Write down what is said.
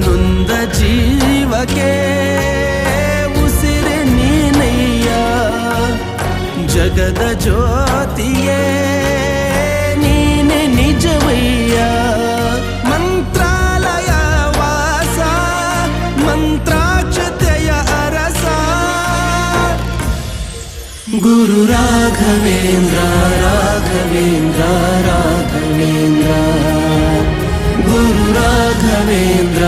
ನೊಂದ ಜೀವಕ್ಕೆ ಉಸಿರೆ ನೀನಯ್ಯ, ಜಗದ ಜ್ಯೋತಿಯೇ ನೀನೆ ನಿಜವಯ್ಯ. ಮಂತ್ರಾಲಯ ವಾಸ ಮಂತ್ರಾಕ್ಷತೆಯ ಅರಸ ಗುರು ರಾಘವೇಂದ್ರ ರಾಘವೇಂದ್ರ ರಾಘವೇಂದ್ರ ಗುರು ರಾಘವೇಂದ್ರ